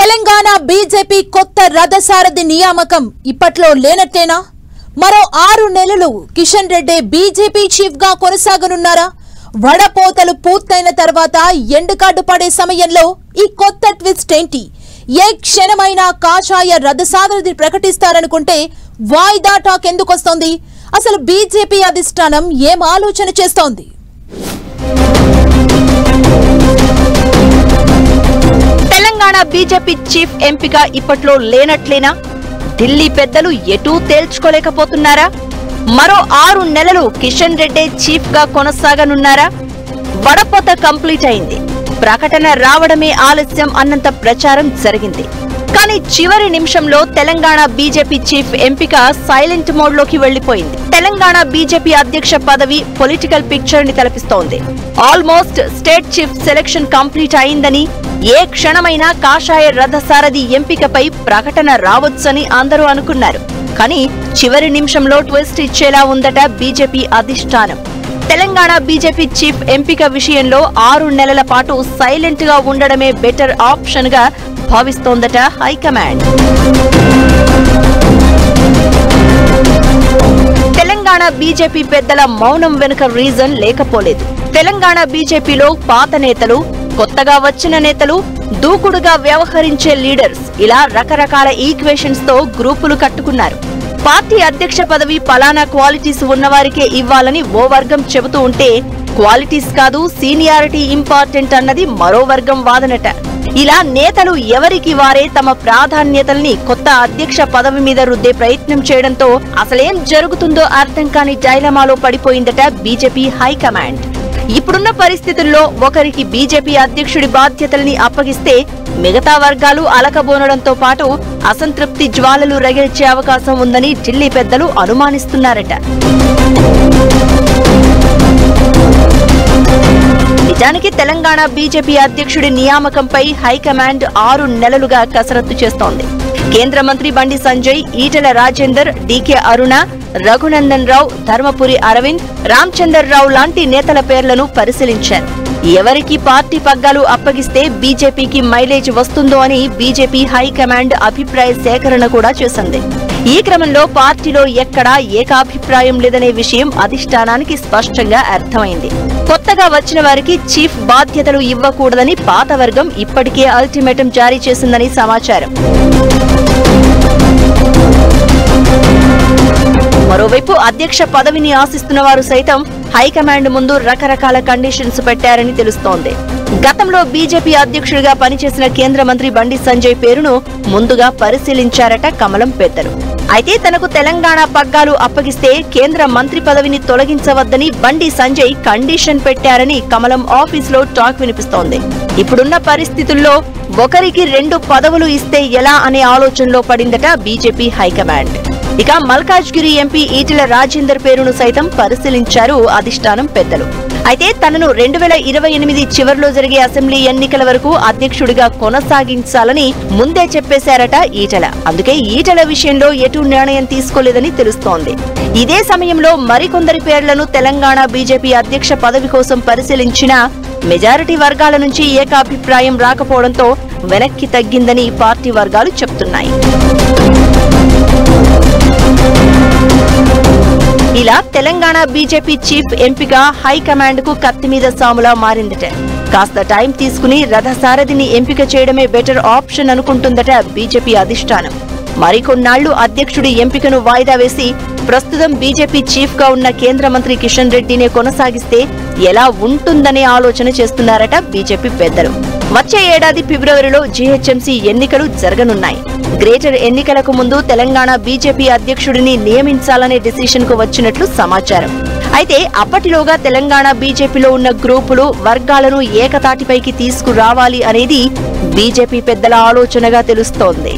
Telangana BJP కొత్త రథసారథి నియామకం ఇప్పట్లో లేనట్టేనా? మరో 6 నెలలు కిషన్ రెడ్డి బీజేపీ చీఫ్ గా కొనసాగనున్నారా? వడపోతలు పూర్తయిన తర్వాత ఎండుకాడు పడే సమయంలో ఈ కొత్త ట్విస్ట్ ఏంటి? ఏ క్షణమైనా కాషాయ రథసారథి ప్రకటిస్తారనుకుంటే వాయిదా టాక్ ఎందుకొస్తోంది? అసలు బీజేపీ అధిష్టానం ఏం ఆలోచన చేస్తోంది? తెలంగాణ బీజేపీ చీఫ్ ఎంపిక ఇప్పట్లో లేనట్లేనా? ఢిల్లీ పెద్దలు ఎటూ తేల్చుకోలేకపోతున్నారా? మరో 6 నెలలు కిషన్ రెడ్డి చీఫ్ గా కొనసాగనున్నారా? వడపోత కంప్లీట్ అయింది, ప్రకటన రావడమే ఆలస్యం అన్నంత ప్రచారం జరిగింది. కానీ చివరి నిమిషంలో తెలంగాణ బీజేపీ చీఫ్ ఎంపిక సైలెంట్ మోడ్ లోకి వెళ్లిపోయింది. తెలంగాణ బీజేపీ అధ్యక్ష పదవి పొలిటికల్ పిక్చర్ ని తలపిస్తోంది. Almost state chief selection complete అయిందని, ఏ క్షణమైనా కాషాయ రథసారథి ఎంపికపై ప్రకటన రావచ్చని అందరూ అనుకున్నారు. కానీ చివరి నిమిషంలో ట్విస్ట్ ఇచ్చేలా ఉందట బీజేపీ అధిష్టానం. తెలంగాణ బీజేపీ చీఫ్ ఎంపిక విషయంలో 6 నెలల పాటు సైలెంట్ గా ఉండడమే బెటర్ ఆప్షన్ గా భావిస్తోందట హైకమాండ్. తెలంగాణ బీజేపీ పెద్దల మౌనం వెనుక రీజన్ లేకపోలేదు. తెలంగాణ బీజేపీలో పాత నేతలు, కొత్తగా వచ్చిన నేతలు, దూకుడుగా వ్యవహరించే లీడర్స్, ఇలా రకరకాల ఈక్వేషన్స్ తో గ్రూపులు కట్టుకున్నారు. పార్టీ అధ్యక్ష పదవి పలానా క్వాలిటీస్ ఉన్నవారికే ఇవ్వాలని ఓ వర్గం చెబుతూ ఉంటే, క్వాలిటీస్ కాదు సీనియారిటీ ఇంపార్టెంట్ అన్నది మరో వర్గం వాదనట. ఇలా నేతలు ఎవరికి వారే తమ ప్రాధాన్యతల్ని కొత్త అధ్యక్ష పదవి మీద రుద్దే ప్రయత్నం చేయడంతో అసలేం జరుగుతుందో అర్థం కాని డైలమాలో పడిపోయిందట బీజేపీ హైకమాండ్. ఇప్పుడున్న పరిస్థితుల్లో ఒకరికి బీజేపీ అధ్యక్షుడి బాధ్యతల్ని అప్పగిస్తే మిగతా వర్గాలు అలకబోనడంతో పాటు అసంతృప్తి జ్వాలలు రగిల్చే అవకాశం ఉందని ఢిల్లీ పెద్దలు అనుమానిస్తున్నారట. నిజానికి తెలంగాణ బీజేపీ అధ్యక్షుడి నియామకంపై హైకమాండ్ 6 నెలలుగా కసరత్తు చేస్తోంది. కేంద్ర మంత్రి బండి సంజయ్, ఈటెల రాజేందర్, డీకే అరుణ, రఘునందన్ రావు, ధర్మపురి అరవింద్, రామచందర్ రావు లాంటి నేతల పేర్లను పరిశీలించారు. ఎవరికి పార్టీ పగ్గాలు అప్పగిస్తే బీజేపీకి మైలేజ్ వస్తుందో అని బీజేపీ హైకమాండ్ అభిప్రాయ సేకరణ కూడా చేసింది. ఈ క్రమంలో పార్టీలో ఎక్కడా ఏకాభిప్రాయం లేదనే విషయం అధిష్టానానికి స్పష్టంగా అర్థమైంది. కొత్తగా వచ్చిన వారికి చీఫ్ బాధ్యతలు ఇవ్వకూడదని పాత వర్గం ఇప్పటికే అల్టిమేటం జారీ చేసిందని సమాచారం. మరోవైపు అధ్యక్ష పదవిని ఆశిస్తున్న వారు సైతం హైకమాండ్ ముందు రకరకాల కండిషన్స్ పెట్టారని తెలుస్తోంది. గతంలో బీజేపీ అధ్యక్షుడిగా పనిచేసిన కేంద్ర మంత్రి బండి సంజయ్ పేరును ముందుగా పరిశీలించారట కమలం పెద్దలు. అయితే తనకు తెలంగాణ పగ్గాలు అప్పగిస్తే కేంద్ర మంత్రి పదవిని తొలగించవద్దని బండి సంజయ్ కండిషన్ పెట్టారని కమలం ఆఫీసులో టాక్ వినిపిస్తోంది. ఇప్పుడున్న పరిస్థితుల్లో ఒకరికి 2 పదవులు ఇస్తే ఎలా అనే ఆలోచనలో పడిందట బీజేపీ హైకమాండ్. ఇక మల్కాజ్గిరి ఎంపీ ఈటెల రాజేందర్ పేరును సైతం పరిశీలించారు అధిష్టానం పెద్దలు. అయితే తనను 2028 చివరిలో జరిగే అసెంబ్లీ ఎన్నికల వరకు అధ్యక్షుడిగా కొనసాగించాలని ముందే చెప్పేశారట ఈటెల. అందుకే ఈటెల విషయంలో ఎటు నిర్ణయం తీసుకోలేదని తెలుస్తోంది. ఇదే సమయంలో మరికొందరి పేర్లను తెలంగాణ బీజేపీ అధ్యక్ష పదవి కోసం పరిశీలించినా మెజారిటీ వర్గాల నుంచి ఏకాభిప్రాయం రాకపోవడంతో వెనక్కి తగ్గిందని పార్టీ వర్గాలు చెప్తున్నాయి. ఇలా తెలంగాణ బీజేపీ చీఫ్ ఎంపిక హైకమాండ్ కు కత్తి మీద సాములా మారిందట. కాస్త టైం తీసుకుని రథసారథిని ఎంపిక చేయడమే బెటర్ ఆప్షన్ అనుకుంటుందట బీజేపీ అధిష్టానం. మరికొన్నాళ్లు అధ్యక్షుడి ఎంపికను వాయిదా వేసి ప్రస్తుతం బీజేపీ చీఫ్ గా ఉన్న కేంద్ర మంత్రి కిషన్ రెడ్డినే కొనసాగిస్తే ఎలా ఉంటుందనే ఆలోచన చేస్తున్నారట బీజేపీ పెద్దలు. వచ్చే ఏడాది ఫిబ్రవరిలో జీహెచ్ఎంసీ ఎన్నికలు జరగనున్నాయి. గ్రేటర్ ఎన్నికలకు ముందు తెలంగాణ బీజేపీ అధ్యక్షుడిని నియమించాలనే డిసిషన్ కు వచ్చినట్లు సమాచారం. అయితే అప్పటిలోగా తెలంగాణ బీజేపీలో ఉన్న గ్రూపులు, వర్గాలను ఏకతాటిపైకి తీసుకురావాలి అనేది బీజేపీ పెద్దల ఆలోచనగా తెలుస్తోంది.